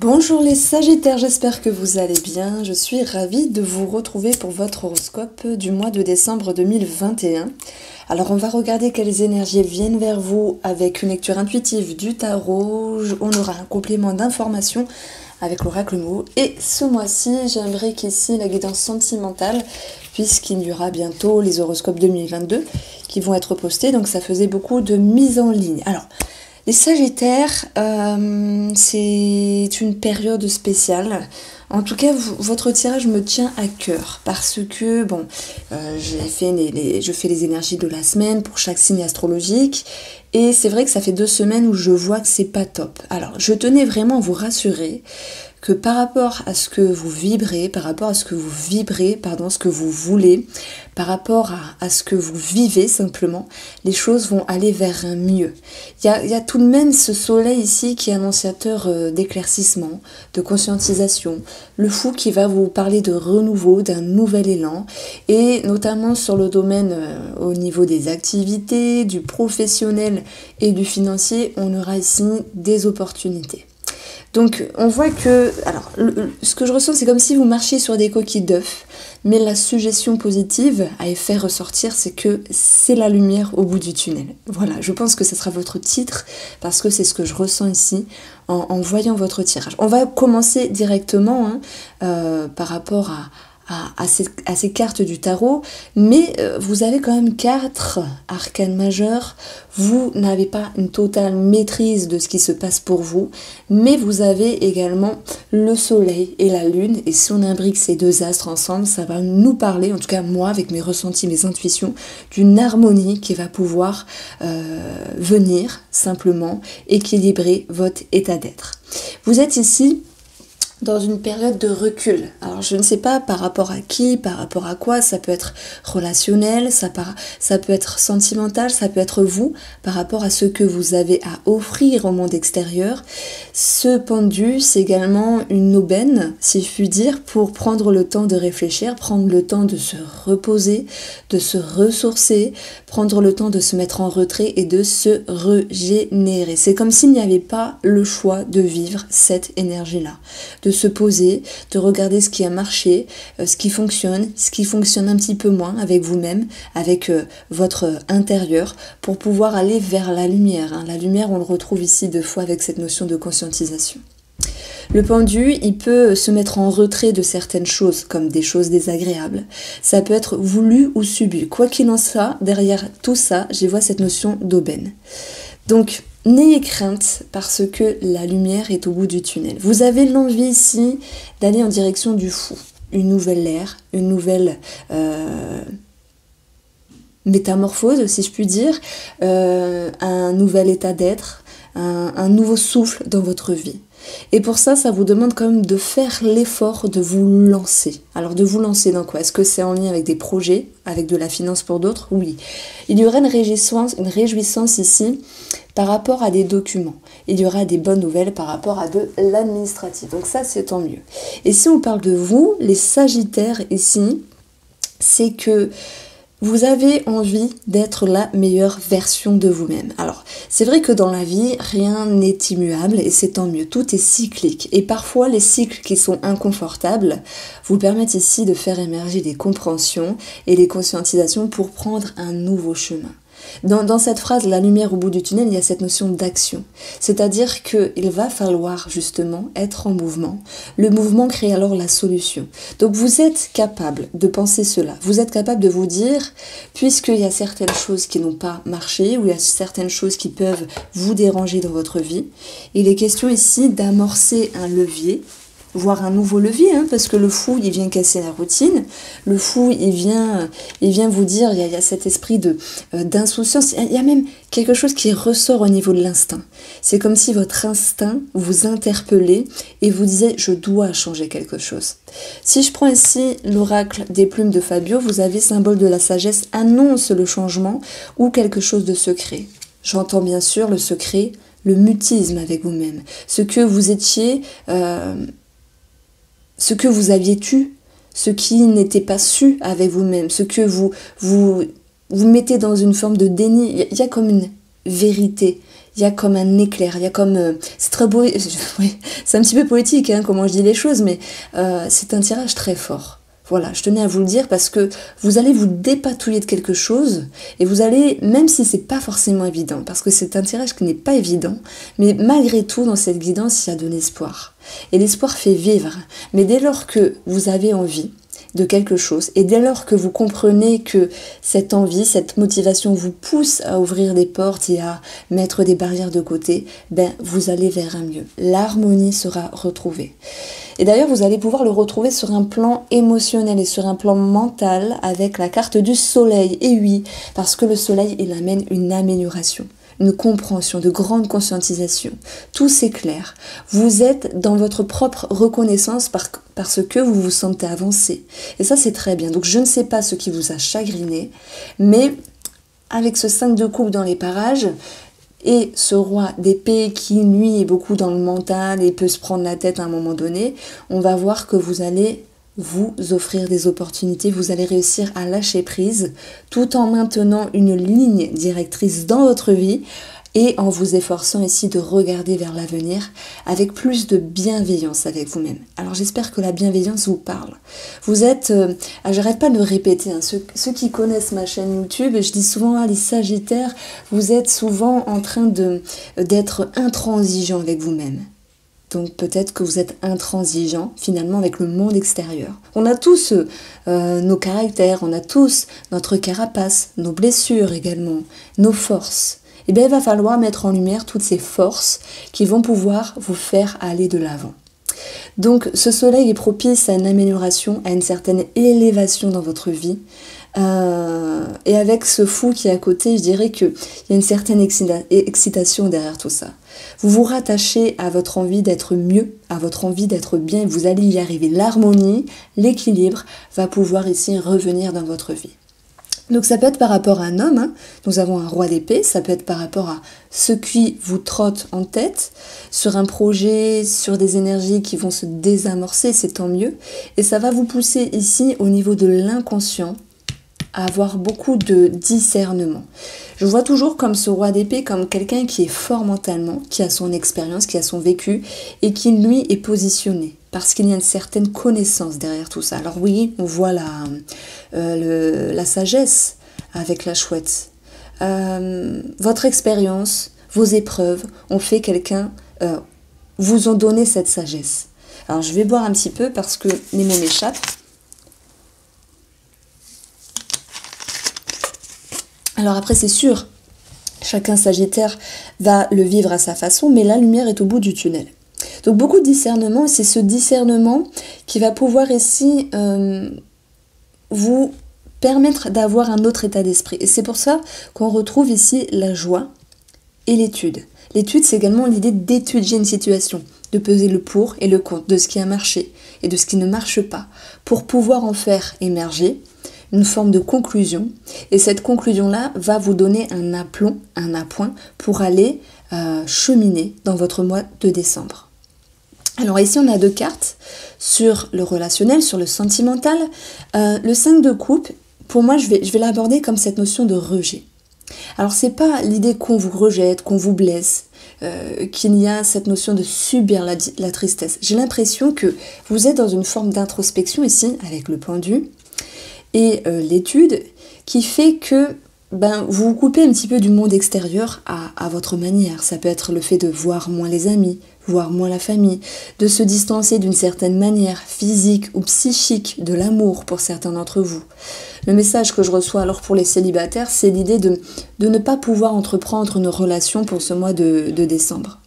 Bonjour les Sagittaires, j'espère que vous allez bien. Je suis ravie de vous retrouver pour votre horoscope du mois de décembre 2021. Alors on va regarder quelles énergies viennent vers vous avec une lecture intuitive du tarot. On aura un complément d'informations avec l'oracle mot. Et ce mois-ci, j'aimerais qu'ici la guidance sentimentale, puisqu'il y aura bientôt les horoscopes 2022 qui vont être postés. Donc ça faisait beaucoup de mise en ligne. Alors, les Sagittaires, c'est une période spéciale. En tout cas, votre tirage me tient à cœur parce que, bon, je fais les énergies de la semaine pour chaque signe astrologique et c'est vrai que ça fait 2 semaines où je vois que c'est pas top. Alors, je tenais vraiment à vous rassurer que par rapport à ce que vous vibrez, par rapport à ce que vous vibrez, pardon, ce que vous voulez, par rapport à ce que vous vivez simplement, les choses vont aller vers un mieux. Il y a tout de même ce soleil ici qui est annonciateur d'éclaircissement, de conscientisation, le fou qui va vous parler de renouveau, d'un nouvel élan, et notamment sur le domaine au niveau des activités, du professionnel et du financier, on aura ici des opportunités. Donc on voit que, alors ce que je ressens c'est comme si vous marchiez sur des coquilles d'œufs, mais la suggestion positive à faire ressortir c'est que c'est la lumière au bout du tunnel. Voilà, je pense que ce sera votre titre parce que c'est ce que je ressens ici en voyant votre tirage. On va commencer directement par rapport à ces cartes du tarot, mais vous avez quand même 4 arcanes majeures. Vous n'avez pas une totale maîtrise de ce qui se passe pour vous, mais vous avez également le soleil et la lune, et si on imbrique ces 2 astres ensemble, ça va nous parler, en tout cas moi avec mes ressentis, mes intuitions, d'une harmonie qui va pouvoir venir simplement équilibrer votre état d'être. Vous êtes ici dans une période de recul. Alors je ne sais pas par rapport à qui, par rapport à quoi, ça peut être relationnel, ça peut être sentimental, ça peut être vous, par rapport à ce que vous avez à offrir au monde extérieur. Ce pendu, c'est également une aubaine, si je puis dire, pour prendre le temps de réfléchir, prendre le temps de se reposer, de se ressourcer, prendre le temps de se mettre en retrait et de se régénérer. C'est comme s'il n'y avait pas le choix de vivre cette énergie-là, de se poser, de regarder ce qui a marché, ce qui fonctionne un petit peu moins avec vous-même, avec votre intérieur, pour pouvoir aller vers la lumière. La lumière, on le retrouve ici 2 fois avec cette notion de conscientisation. Le pendu, il peut se mettre en retrait de certaines choses, comme des choses désagréables. Ça peut être voulu ou subi. Quoi qu'il en soit, derrière tout ça, j'y vois cette notion d'aubaine. Donc, n'ayez crainte parce que la lumière est au bout du tunnel. Vous avez l'envie ici d'aller en direction du fou. Une nouvelle ère, une nouvelle métamorphose, si je puis dire, un nouvel état d'être, un nouveau souffle dans votre vie. Et pour ça, ça vous demande quand même de faire l'effort de vous lancer. Alors de vous lancer dans quoi? Est-ce que c'est en lien avec des projets, avec de la finance pour d'autres? Oui. Il y aura une réjouissance ici par rapport à des documents. Il y aura des bonnes nouvelles par rapport à de l'administratif. Donc ça, c'est tant mieux. Et si on parle de vous, les Sagittaires ici, c'est que vous avez envie d'être la meilleure version de vous-même. Alors, c'est vrai que dans la vie, rien n'est immuable et c'est tant mieux. Tout est cyclique. Et parfois, les cycles qui sont inconfortables vous permettent ici de faire émerger des compréhensions et des conscientisations pour prendre un nouveau chemin. Dans cette phrase, la lumière au bout du tunnel, il y a cette notion d'action. C'est-à-dire qu'il va falloir justement être en mouvement. Le mouvement crée alors la solution. Donc vous êtes capable de penser cela. Vous êtes capable de vous dire, puisqu'il y a certaines choses qui n'ont pas marché, ou il y a certaines choses qui peuvent vous déranger dans votre vie, il est question ici d'amorcer un levier, voire un nouveau levier, parce que le fou, il vient casser la routine. Le fou, il vient vous dire, il y a cet esprit d'insouciance. Il y a même quelque chose qui ressort au niveau de l'instinct. C'est comme si votre instinct vous interpellait et vous disait, je dois changer quelque chose. Si je prends ici l'oracle des plumes de Fabio, vous avez symbole de la sagesse, annonce le changement ou quelque chose de secret. J'entends bien sûr le secret, le mutisme avec vous-même. Ce que vous étiez... ce que vous aviez tu, ce qui n'était pas su avec vous-même, ce que vous mettez dans une forme de déni. Il y a comme vérité. Il y a comme un éclair, il y a comme... c'est très beau, oui, c'est un petit peu poétique, hein, comment je dis les choses, mais c'est un tirage très fort. Voilà, je tenais à vous le dire parce que vous allez vous dépatouiller de quelque chose et vous allez, même si c'est pas forcément évident, parce que c'est un tirage qui n'est pas évident, mais malgré tout, dans cette guidance, il y a de l'espoir. Et l'espoir fait vivre. Mais dès lors que vous avez envie de quelque chose et dès lors que vous comprenez que cette envie, cette motivation vous pousse à ouvrir des portes et à mettre des barrières de côté, ben vous allez vers un mieux. L'harmonie sera retrouvée. Et d'ailleurs, vous allez pouvoir le retrouver sur un plan émotionnel et sur un plan mental avec la carte du soleil. Et oui, parce que le soleil, il amène une amélioration, une compréhension, de grande conscientisation. Tout s'éclaire. Vous êtes dans votre propre reconnaissance parce que vous vous sentez avancé. Et ça, c'est très bien. Donc, je ne sais pas ce qui vous a chagriné, mais avec ce 5 de coupe dans les parages, et ce roi d'épée qui, lui, est beaucoup dans le mental et peut se prendre la tête à un moment donné, on va voir que vous allez vous offrir des opportunités, vous allez réussir à lâcher prise tout en maintenant une ligne directrice dans votre vie et en vous efforçant ici de regarder vers l'avenir avec plus de bienveillance avec vous-même. Alors j'espère que la bienveillance vous parle. Vous êtes, j'arrête pas de le répéter, hein, ceux qui connaissent ma chaîne YouTube, je dis souvent, les Sagittaires, vous êtes souvent en train d'être intransigeant avec vous-même. Donc peut-être que vous êtes intransigeant finalement avec le monde extérieur. On a tous nos caractères, on a tous notre carapace, nos blessures également, nos forces. Et bien il va falloir mettre en lumière toutes ces forces qui vont pouvoir vous faire aller de l'avant. Donc ce soleil est propice à une amélioration, à une certaine élévation dans votre vie. Et avec ce fou qui est à côté, je dirais qu'il y a une certaine excitation derrière tout ça. Vous vous rattachez à votre envie d'être mieux, à votre envie d'être bien, et vous allez y arriver. L'harmonie, l'équilibre va pouvoir ici revenir dans votre vie. Donc ça peut être par rapport à un homme, hein. Nous avons un roi d'épée, ça peut être par rapport à ce qui vous trotte en tête, sur un projet, sur des énergies qui vont se désamorcer, c'est tant mieux. Et ça va vous pousser ici au niveau de l'inconscient à avoir beaucoup de discernement. Je vois toujours comme ce roi d'épée comme quelqu'un qui est fort mentalement, qui a son expérience, qui a son vécu et qui lui est positionné parce qu'il y a une certaine connaissance derrière tout ça. Alors oui, on voit la sagesse avec la chouette. Votre expérience, vos épreuves ont fait quelqu'un, vous ont donné cette sagesse. Alors je vais boire un petit peu parce que les mots m'échappent. Alors après c'est sûr, chacun Sagittaire va le vivre à sa façon, mais la lumière est au bout du tunnel. Donc beaucoup de discernement, et c'est ce discernement qui va pouvoir ici vous permettre d'avoir un autre état d'esprit. Et c'est pour ça qu'on retrouve ici la joie et l'étude. L'étude, c'est également l'idée d'étudier une situation, de peser le pour et le contre, de ce qui a marché et de ce qui ne marche pas, pour pouvoir en faire émerger une forme de conclusion, et cette conclusion-là va vous donner un aplomb, un appoint pour aller cheminer dans votre mois de décembre. Alors ici on a deux cartes sur le relationnel, sur le sentimental. Le 5 de coupe, pour moi je vais l'aborder comme cette notion de rejet. Alors c'est pas l'idée qu'on vous rejette, qu'on vous blesse, qu'il y a cette notion de subir la tristesse. J'ai l'impression que vous êtes dans une forme d'introspection ici avec le pendu et l'étude qui fait que vous vous coupez un petit peu du monde extérieur à votre manière. Ça peut être le fait de voir moins les amis, voir moins la famille, de se distancer d'une certaine manière physique ou psychique de l'amour pour certains d'entre vous. Le message que je reçois alors pour les célibataires, c'est l'idée de ne pas pouvoir entreprendre une relation pour ce mois de décembre.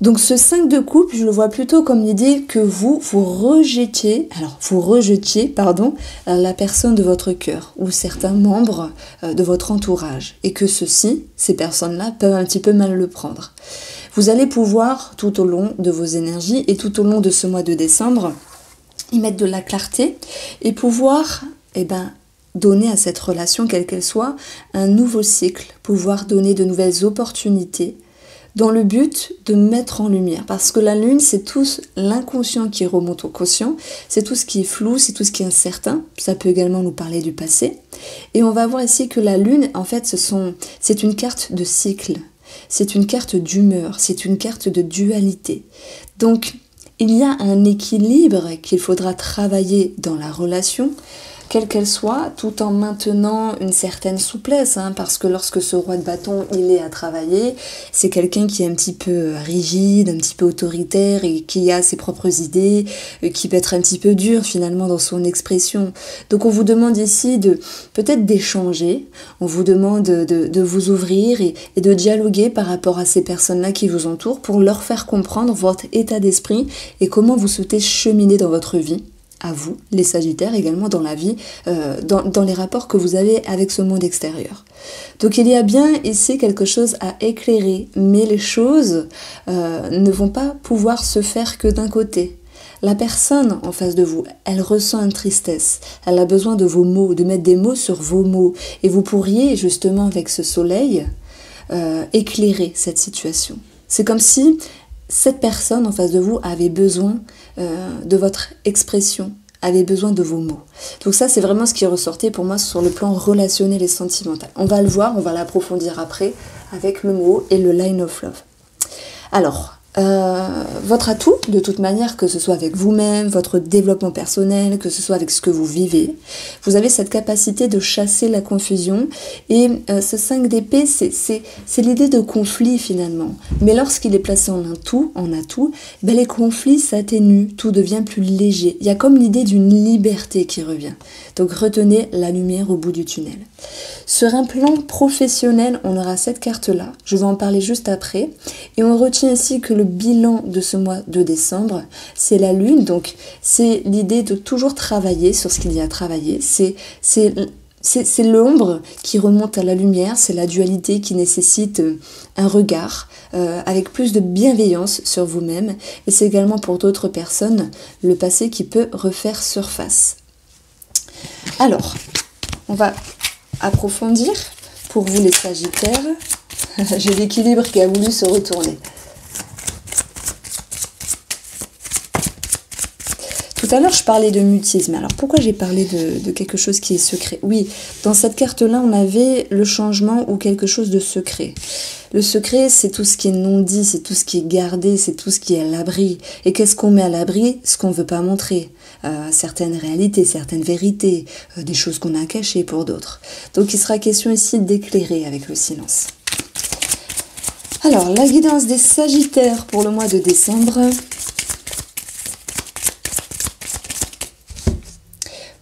Donc ce 5 de coupe, je le vois plutôt comme l'idée que vous rejetiez la personne de votre cœur ou certains membres de votre entourage et que ces personnes-là peuvent un petit peu mal le prendre. Vous allez pouvoir tout au long de vos énergies et tout au long de ce mois de décembre y mettre de la clarté et pouvoir donner à cette relation, quelle qu'elle soit, un nouveau cycle, pouvoir donner de nouvelles opportunités, dans le but de mettre en lumière. Parce que la lune, c'est tout l'inconscient qui remonte au conscient, c'est tout ce qui est flou, c'est tout ce qui est incertain. Ça peut également nous parler du passé. Et on va voir ici que la lune, en fait, c'est une carte de cycle, c'est une carte d'humeur, c'est une carte de dualité. Donc, il y a un équilibre qu'il faudra travailler dans la relation, quelle qu'elle soit, tout en maintenant une certaine souplesse, parce que lorsque ce roi de bâton, il est à travailler, c'est quelqu'un qui est un petit peu rigide, un petit peu autoritaire et qui a ses propres idées, qui peut être un petit peu dur finalement dans son expression. Donc on vous demande ici de peut-être d'échanger, on vous demande de vous ouvrir et de dialoguer par rapport à ces personnes-là qui vous entourent pour leur faire comprendre votre état d'esprit et comment vous souhaitez cheminer dans votre vie. À vous, les Sagittaires, également dans la vie, dans les rapports que vous avez avec ce monde extérieur. Donc il y a bien ici quelque chose à éclairer, mais les choses ne vont pas pouvoir se faire que d'un côté. La personne en face de vous, elle ressent une tristesse, elle a besoin de vos mots, de mettre des mots sur vos mots, et vous pourriez justement avec ce soleil éclairer cette situation. C'est comme si cette personne en face de vous avait besoin de votre expression, avait besoin de vos mots. Donc ça, c'est vraiment ce qui est ressorti pour moi sur le plan relationnel et sentimental. On va le voir, on va l'approfondir après avec le mot et le line of love. Alors, votre atout, de toute manière, que ce soit avec vous-même, votre développement personnel, que ce soit avec ce que vous vivez, vous avez cette capacité de chasser la confusion. Et ce 5 d'épée, c'est l'idée de conflit finalement. Mais lorsqu'il est placé en atout, ben les conflits s'atténuent, tout devient plus léger. Il y a comme l'idée d'une liberté qui revient. Donc retenez la lumière au bout du tunnel. Sur un plan professionnel, on aura cette carte-là. Je vais en parler juste après. Et on retient ici que le bilan de ce mois de décembre, c'est la lune. Donc c'est l'idée de toujours travailler sur ce qu'il y a à travailler. C'est l'ombre qui remonte à la lumière. C'est la dualité qui nécessite un regard avec plus de bienveillance sur vous-même. Et c'est également pour d'autres personnes le passé qui peut refaire surface. Alors, on va approfondir pour vous les Sagittaires. J'ai l'équilibre qui a voulu se retourner. Tout à l'heure, je parlais de mutisme. Alors, pourquoi j'ai parlé de quelque chose qui est secret? Oui, dans cette carte-là, on avait le changement ou quelque chose de secret. Le secret, c'est tout ce qui est non dit, c'est tout ce qui est gardé, c'est tout ce qui est à l'abri. Et qu'est-ce qu'on met à l'abri? Ce qu'on ne veut pas montrer. Certaines réalités, certaines vérités, des choses qu'on a cachées pour d'autres. Donc, il sera question ici d'éclairer avec le silence. Alors, la guidance des Sagittaires pour le mois de décembre.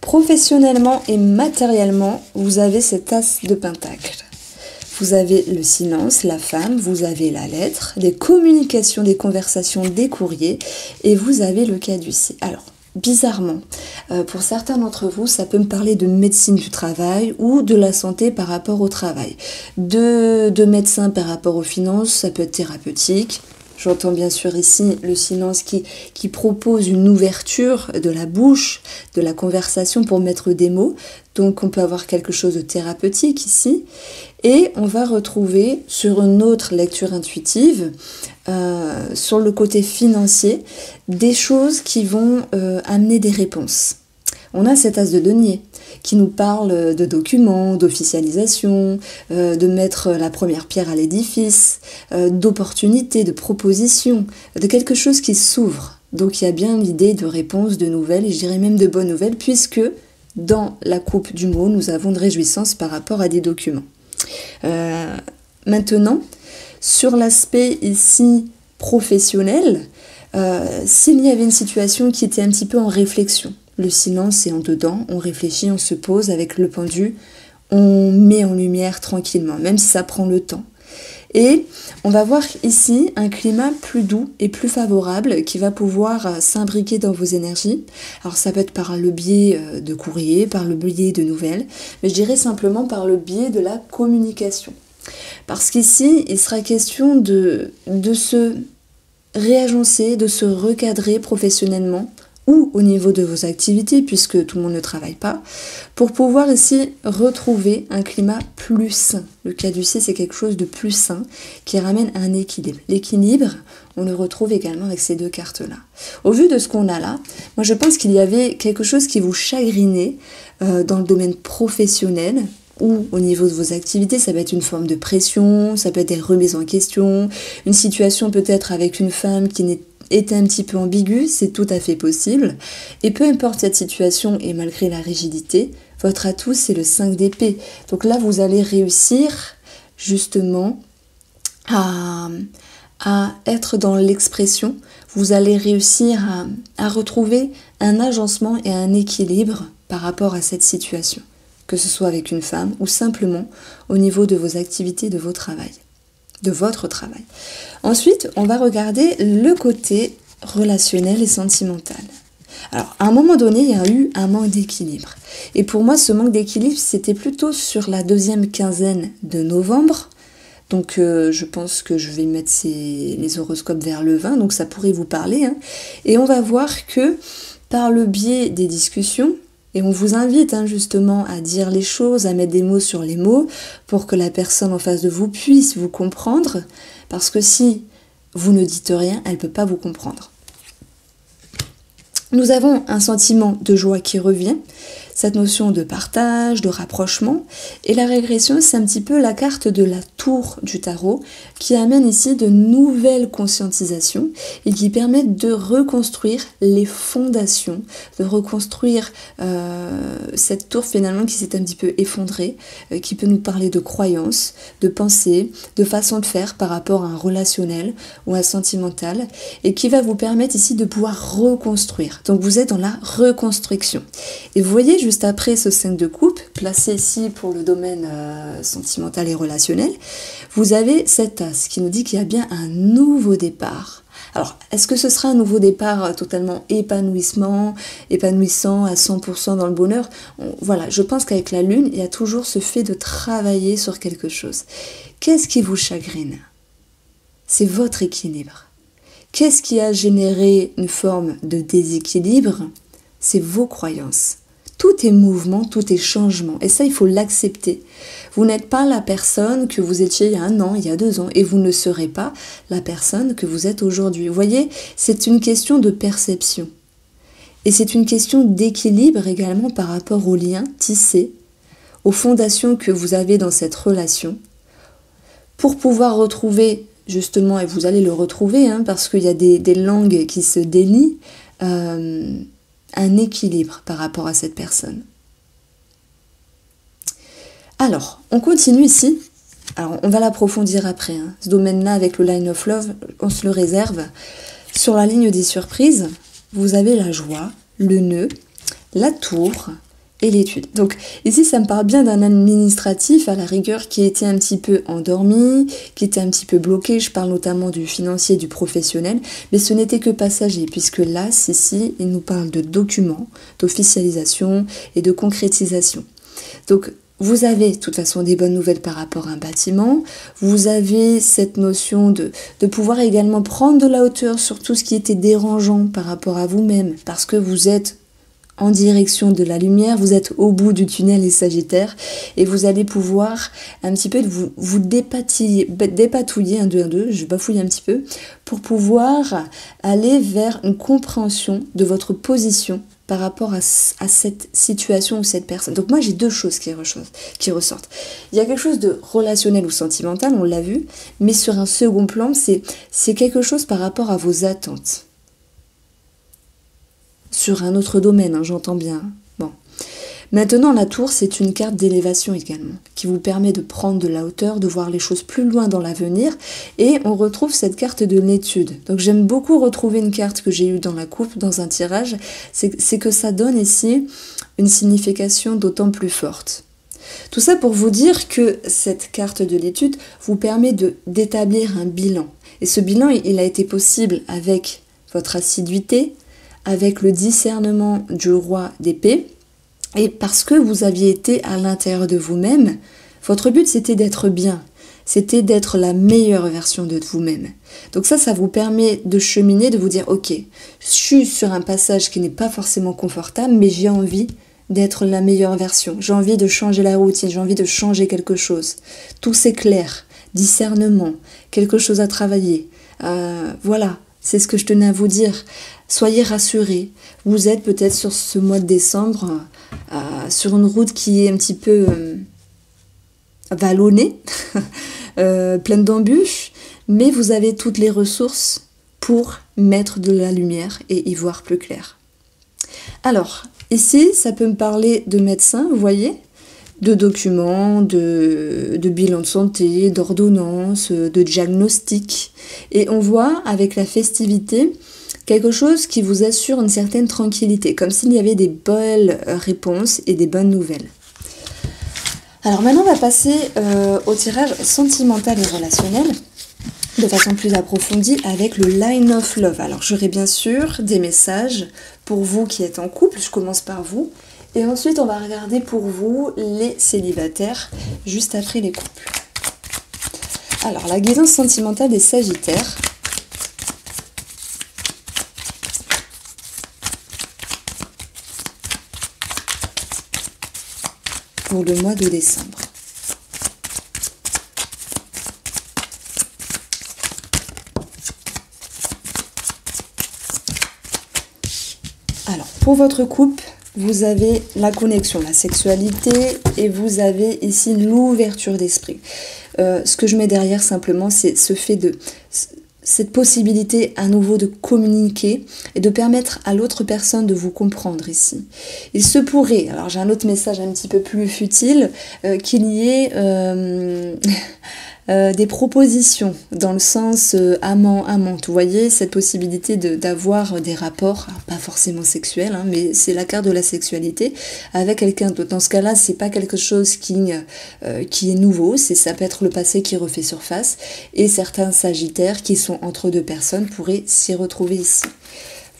Professionnellement et matériellement, vous avez cet as de pentacle. Vous avez le silence, la femme, vous avez la lettre, des communications, des conversations, des courriers, et vous avez le caducée. Alors, bizarrement, pour certains d'entre vous, ça peut me parler de médecine du travail ou de la santé par rapport au travail. De médecin par rapport aux finances, ça peut être thérapeutique. J'entends bien sûr ici le silence qui propose une ouverture de la bouche, de la conversation pour mettre des mots. Donc on peut avoir quelque chose de thérapeutique ici. Et on va retrouver sur une autre lecture intuitive, sur le côté financier, des choses qui vont amener des réponses. On a cet as de denier qui nous parle de documents, d'officialisation, de mettre la première pierre à l'édifice, d'opportunités, de propositions, de quelque chose qui s'ouvre. Donc il y a bien l'idée de réponses, de nouvelles, et je dirais même de bonnes nouvelles, puisque dans la coupe du mot, nous avons de réjouissance par rapport à des documents. Maintenant, sur l'aspect ici professionnel, s'il y avait une situation qui était un petit peu en réflexion, le silence est en dedans, on réfléchit, on se pose avec le pendu, on met en lumière tranquillement, même si ça prend le temps. Et on va voir ici un climat plus doux et plus favorable qui va pouvoir s'imbriquer dans vos énergies. Alors ça peut être par le biais de courrier, par le biais de nouvelles, mais je dirais simplement par le biais de la communication. Parce qu'ici, il sera question de se réagencer, de se recadrer professionnellement ou au niveau de vos activités, puisque tout le monde ne travaille pas, pour pouvoir ici retrouver un climat plus sain. Le caducée, c'est quelque chose de plus sain qui ramène un équilibre. L'équilibre, on le retrouve également avec ces deux cartes-là. Au vu de ce qu'on a là, moi je pense qu'il y avait quelque chose qui vous chagrinait dans le domaine professionnel, ou au niveau de vos activités, ça peut être une forme de pression, ça peut être des remises en question, une situation peut-être avec une femme qui était un petit peu ambiguë, c'est tout à fait possible. Et peu importe cette situation et malgré la rigidité, votre atout c'est le 5 d'épée. Donc là vous allez réussir justement à être dans l'expression, vous allez réussir à retrouver un agencement et un équilibre par rapport à cette situation, que ce soit avec une femme ou simplement au niveau de vos activités, de votre travail. Ensuite, on va regarder le côté relationnel et sentimental. Alors, à un moment donné, il y a eu un manque d'équilibre. Et pour moi, ce manque d'équilibre, c'était plutôt sur la deuxième quinzaine de novembre. Donc, je pense que je vais mettre les horoscopes vers le 20, donc ça pourrait vous parler. Hein. Et on va voir que par le biais des discussions, et on vous invite justement à dire les choses, à mettre des mots sur les mots pour que la personne en face de vous puisse vous comprendre. Parce que si vous ne dites rien, elle ne peut pas vous comprendre. Nous avons un sentiment de joie qui revient, cette notion de partage, de rapprochement. Et la régression, c'est un petit peu la carte de la tour du tarot qui amène ici de nouvelles conscientisations et qui permettent de reconstruire les fondations, de reconstruire cette tour finalement qui s'est un petit peu effondrée, qui peut nous parler de croyances, de pensées, de façon de faire par rapport à un relationnel ou un sentimental et qui va vous permettre ici de pouvoir reconstruire. Donc vous êtes dans la reconstruction. Et vous voyez juste après ce 5 de coupe, placé ici pour le domaine sentimental et relationnel, vous avez cet as qui nous dit qu'il y a bien un nouveau départ. Alors, est-ce que ce sera un nouveau départ totalement épanouissant à 100% dans le bonheur? Voilà, je pense qu'avec la lune, il y a toujours ce fait de travailler sur quelque chose. Qu'est-ce qui vous chagrine? C'est votre équilibre. Qu'est-ce qui a généré une forme de déséquilibre? C'est vos croyances. Tout est mouvement, tout est changement. Et ça, il faut l'accepter. Vous n'êtes pas la personne que vous étiez il y a 1 an, il y a 2 ans. Et vous ne serez pas la personne que vous êtes aujourd'hui. Vous voyez, c'est une question de perception. Et c'est une question d'équilibre également par rapport aux liens tissés, aux fondations que vous avez dans cette relation, pour pouvoir retrouver, justement, et vous allez le retrouver, parce qu'il y a des langues qui se délient, un équilibre par rapport à cette personne. Alors, on continue ici. Alors, on va l'approfondir après. Ce domaine-là, avec le Line of Love, on se le réserve. Sur la ligne des surprises, vous avez la joie, le nœud, la tour et l'étude. Donc ici, ça me parle bien d'un administratif à la rigueur qui était un petit peu endormi, qui était un petit peu bloqué. Je parle notamment du financier, du professionnel, mais ce n'était que passager puisque là, ici, il nous parle de documents, d'officialisation et de concrétisation. Donc vous avez de toute façon des bonnes nouvelles par rapport à un bâtiment, vous avez cette notion de pouvoir également prendre de la hauteur sur tout ce qui était dérangeant par rapport à vous-même, parce que vous êtes en direction de la lumière, vous êtes au bout du tunnel les Sagittaires, et vous allez pouvoir un petit peu vous dépatouiller, 1, 2, 1, 2, je bafouille un petit peu, pour pouvoir aller vers une compréhension de votre position par rapport à cette situation ou cette personne. Donc moi j'ai 2 choses qui ressortent. Il y a quelque chose de relationnel ou sentimental, on l'a vu, mais sur un second plan, c'est quelque chose par rapport à vos attentes. Sur un autre domaine, j'entends bien. Bon. Maintenant, la tour, c'est une carte d'élévation également, qui vous permet de prendre de la hauteur, de voir les choses plus loin dans l'avenir, et on retrouve cette carte de l'étude. Donc j'aime beaucoup retrouver une carte que j'ai eue dans la coupe, dans un tirage, c'est que ça donne ici une signification d'autant plus forte. Tout ça pour vous dire que cette carte de l'étude vous permet d'établir un bilan. Et ce bilan, il a été possible avec votre assiduité, avec le discernement du roi d'épée, et parce que vous aviez été à l'intérieur de vous-même, votre but c'était d'être bien, c'était d'être la meilleure version de vous-même. Donc ça vous permet de cheminer, de vous dire, ok, je suis sur un passage qui n'est pas forcément confortable, mais j'ai envie d'être la meilleure version. J'ai envie de changer la routine, j'ai envie de changer quelque chose. Tout s'éclaire, discernement, quelque chose à travailler. Voilà, c'est ce que je tenais à vous dire. Soyez rassurés. Vous êtes peut-être sur ce mois de décembre, sur une route qui est un petit peu vallonnée, pleine d'embûches, mais vous avez toutes les ressources pour mettre de la lumière et y voir plus clair. Alors, ici, ça peut me parler de médecin, vous voyez, de documents, de bilan de santé, d'ordonnances, de diagnostic. Et on voit avec la festivité quelque chose qui vous assure une certaine tranquillité, comme s'il y avait des belles réponses et des bonnes nouvelles. Alors maintenant, on va passer au tirage sentimental et relationnel de façon plus approfondie avec le Line of Love. Alors j'aurai bien sûr des messages pour vous qui êtes en couple, je commence par vous, et ensuite on va regarder pour vous les célibataires juste après les couples. Alors la guidance sentimentale des Sagittaires. Pour le mois de décembre. Alors, pour votre couple, vous avez la connexion, la sexualité, et vous avez ici l'ouverture d'esprit. Ce que je mets derrière simplement, c'est ce fait de... cette possibilité à nouveau de communiquer et de permettre à l'autre personne de vous comprendre ici. Il se pourrait, alors j'ai un autre message un petit peu plus futile, qu'il y ait des propositions dans le sens amant-amante. Vous voyez, cette possibilité d'avoir des rapports, alors pas forcément sexuels, hein, mais c'est la carte de la sexualité, avec quelqu'un d'autre. Dans ce cas-là, c'est pas quelque chose qui est nouveau, ça peut être le passé qui refait surface, et certains sagittaires qui sont entre deux personnes pourraient s'y retrouver ici.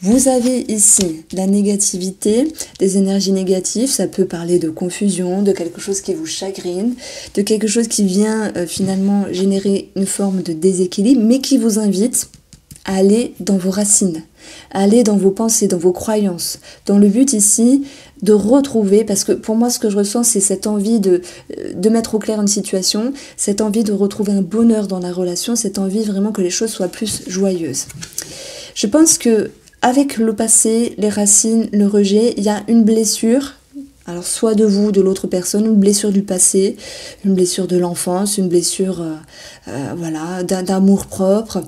Vous avez ici la négativité, des énergies négatives, ça peut parler de confusion, de quelque chose qui vous chagrine, de quelque chose qui vient finalement générer une forme de déséquilibre, mais qui vous invite à aller dans vos racines, à aller dans vos pensées, dans vos croyances, dans le but ici de retrouver, parce que pour moi ce que je ressens c'est cette envie de mettre au clair une situation, cette envie de retrouver un bonheur dans la relation, cette envie vraiment que les choses soient plus joyeuses. Je pense que avec le passé, les racines, le rejet, il y a une blessure, alors soit de vous, de l'autre personne, une blessure du passé, une blessure de l'enfance, une blessure voilà, d'amour propre,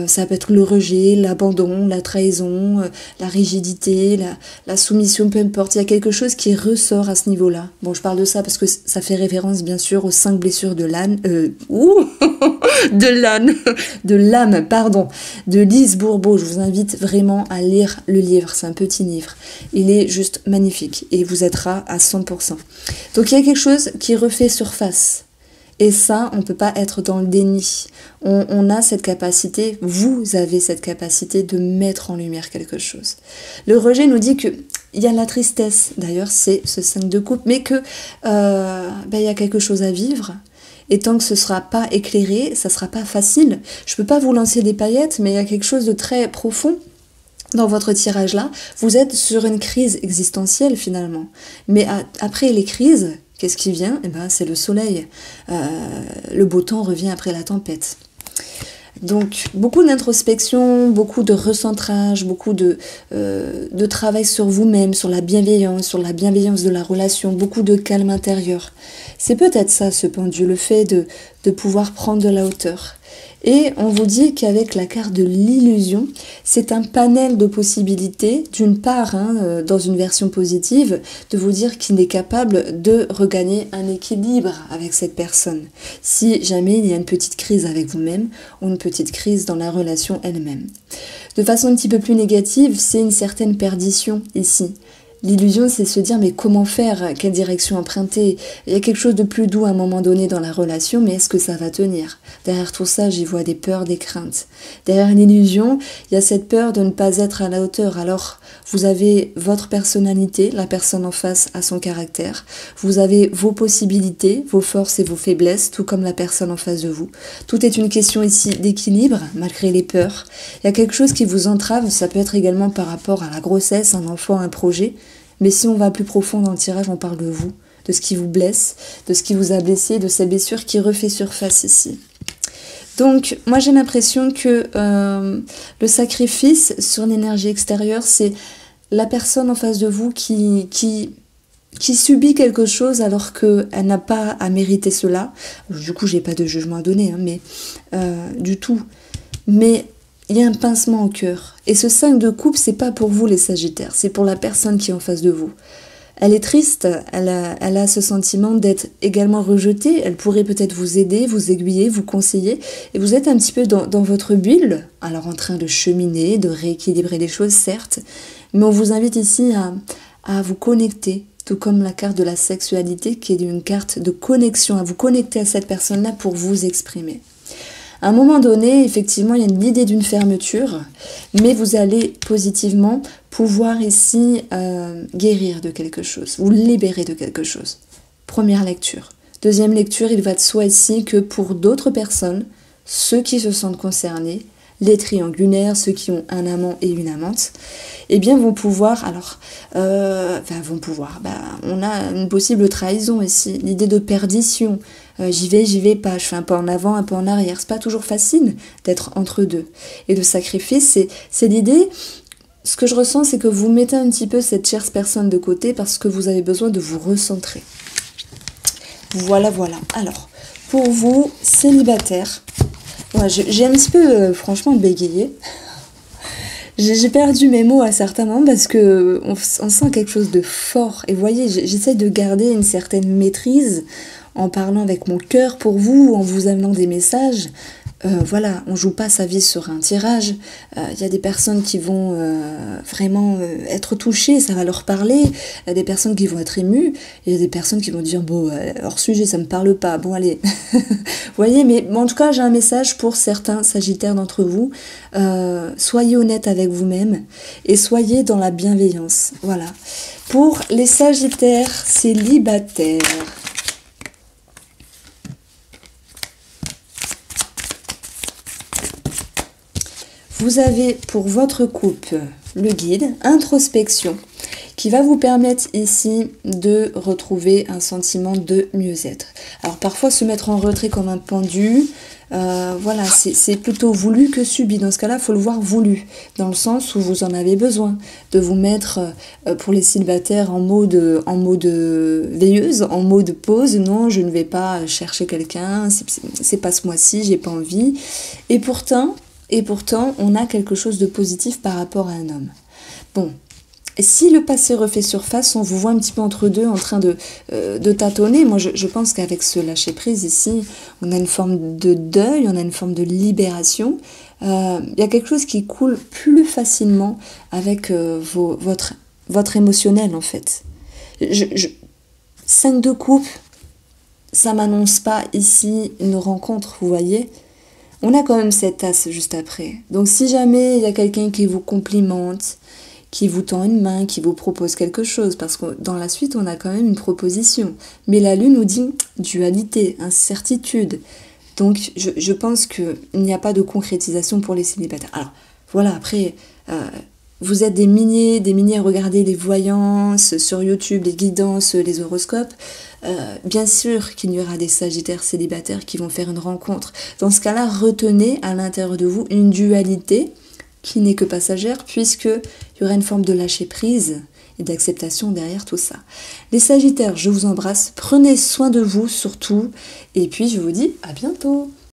ça peut être le rejet, l'abandon, la trahison, la rigidité, la soumission, peu importe, il y a quelque chose qui ressort à ce niveau-là. Bon, je parle de ça parce que ça fait référence bien sûr aux 5 blessures de l'âne, de l'âme, pardon, de Lise Bourbeau. Je vous invite vraiment à lire le livre, c'est un petit livre. Il est juste magnifique et vous aidera à 100%. Donc il y a quelque chose qui refait surface. Et ça, on ne peut pas être dans le déni. On a cette capacité, vous avez cette capacité de mettre en lumière quelque chose. Le rejet nous dit que il y a la tristesse, d'ailleurs c'est ce 5 de coupe, mais que il y a quelque chose à vivre. Et tant que ce ne sera pas éclairé, ça ne sera pas facile. Je ne peux pas vous lancer des paillettes, mais il y a quelque chose de très profond dans votre tirage-là. Vous êtes sur une crise existentielle finalement. Mais après les crises, qu'est-ce qui vient? Eh ben, c'est le soleil. Le beau temps revient après la tempête. Donc, beaucoup d'introspection, beaucoup de recentrage, beaucoup de travail sur vous-même, sur la bienveillance de la relation, beaucoup de calme intérieur. C'est peut-être ça, ce pendu, le fait de pouvoir prendre de la hauteur. Et on vous dit qu'avec la carte de l'illusion, c'est un panel de possibilités, d'une part, dans une version positive, de vous dire qu'il est capable de regagner un équilibre avec cette personne. Si jamais il y a une petite crise avec vous-même, ou une petite crise dans la relation elle-même. De façon un petit peu plus négative, c'est une certaine perdition ici. L'illusion, c'est se dire, mais comment faire? Quelle direction emprunter? Il y a quelque chose de plus doux à un moment donné dans la relation, mais est-ce que ça va tenir? Derrière tout ça, j'y vois des peurs, des craintes. Derrière l'illusion, il y a cette peur de ne pas être à la hauteur. Alors, vous avez votre personnalité, la personne en face a son caractère. Vous avez vos possibilités, vos forces et vos faiblesses, tout comme la personne en face de vous. Tout est une question ici d'équilibre, malgré les peurs. Il y a quelque chose qui vous entrave, ça peut être également par rapport à la grossesse, un enfant, un projet. Mais si on va plus profond dans le tirage, on parle de vous, de ce qui vous blesse, de ce qui vous a blessé, de cette blessure qui refait surface ici. Donc, moi j'ai l'impression que le sacrifice sur l'énergie extérieure, c'est la personne en face de vous qui subit quelque chose alors qu'elle n'a pas à mériter cela. Du coup, j'ai pas de jugement à donner, hein, mais du tout. Mais il y a un pincement au cœur. Et ce 5 de coupe, c'est pas pour vous les Sagittaires, c'est pour la personne qui est en face de vous. Elle est triste, elle a ce sentiment d'être également rejetée, elle pourrait peut-être vous aider, vous aiguiller, vous conseiller, et vous êtes un petit peu dans votre bulle, alors en train de cheminer, de rééquilibrer les choses, certes, mais on vous invite ici à vous connecter, tout comme la carte de la sexualité qui est une carte de connexion, à vous connecter à cette personne-là pour vous exprimer. À un moment donné, effectivement, il y a l'idée d'une fermeture, mais vous allez positivement pouvoir ici guérir de quelque chose, vous libérer de quelque chose. Première lecture. Deuxième lecture, il va de soi ici que pour d'autres personnes, ceux qui se sentent concernés, les triangulaires, ceux qui ont un amant et une amante, eh bien vont pouvoir, on a une possible trahison ici, l'idée de perdition, j'y vais pas, je fais un pas en avant, un pas en arrière, c'est pas toujours facile d'être entre deux. Et le sacrifice, c'est l'idée, ce que je ressens, c'est que vous mettez un petit peu cette chère personne de côté parce que vous avez besoin de vous recentrer. Voilà. Alors, pour vous, célibataires, ouais, j'ai un petit peu, franchement, bégayé. J'ai perdu mes mots à certains moments parce que on sent quelque chose de fort. Et vous voyez, j'essaie de garder une certaine maîtrise en parlant avec mon cœur pour vous, en vous amenant des messages. Voilà, on joue pas sa vie sur un tirage. Il y a des personnes qui vont vraiment être touchées, ça va leur parler. Il y a des personnes qui vont être émues. Il y a des personnes qui vont dire bon, hors sujet, ça me parle pas. Bon, allez. Vous voyez, mais en tout cas, j'ai un message pour certains Sagittaires d'entre vous. Soyez honnête avec vous-même et soyez dans la bienveillance. Voilà. Pour les Sagittaires célibataires. Vous avez pour votre couple le guide introspection qui va vous permettre ici de retrouver un sentiment de mieux-être. Alors parfois se mettre en retrait comme un pendu, voilà, c'est plutôt voulu que subi. Dans ce cas-là, il faut le voir voulu, dans le sens où vous en avez besoin de vous mettre, pour les célibataires, en mode veilleuse, en mode pause. Non, je ne vais pas chercher quelqu'un, c'est pas ce mois-ci, j'ai pas envie. Et pourtant, on a quelque chose de positif par rapport à un homme. Bon, si le passé refait surface, on vous voit un petit peu entre deux en train de tâtonner. Moi, je pense qu'avec ce lâcher-prise ici, on a une forme de deuil, on a une forme de libération. Il y a quelque chose qui coule plus facilement avec votre émotionnel, en fait. 5 de coupe, ça m'annonce pas ici une rencontre, vous voyez ? On a quand même cette tasse juste après. Donc si jamais il y a quelqu'un qui vous complimente, qui vous tend une main, qui vous propose quelque chose, parce que dans la suite, on a quand même une proposition. Mais la lune nous dit dualité, incertitude. Donc je pense qu'il n'y a pas de concrétisation pour les célibataires. Alors voilà, après, vous êtes des milliers à regarder les voyances sur YouTube, les guidances, les horoscopes. Bien sûr qu'il y aura des Sagittaires célibataires qui vont faire une rencontre. Dans ce cas-là, retenez à l'intérieur de vous une dualité qui n'est que passagère, puisqu'il y aura une forme de lâcher-prise et d'acceptation derrière tout ça. Les Sagittaires, je vous embrasse, prenez soin de vous surtout, et puis je vous dis à bientôt.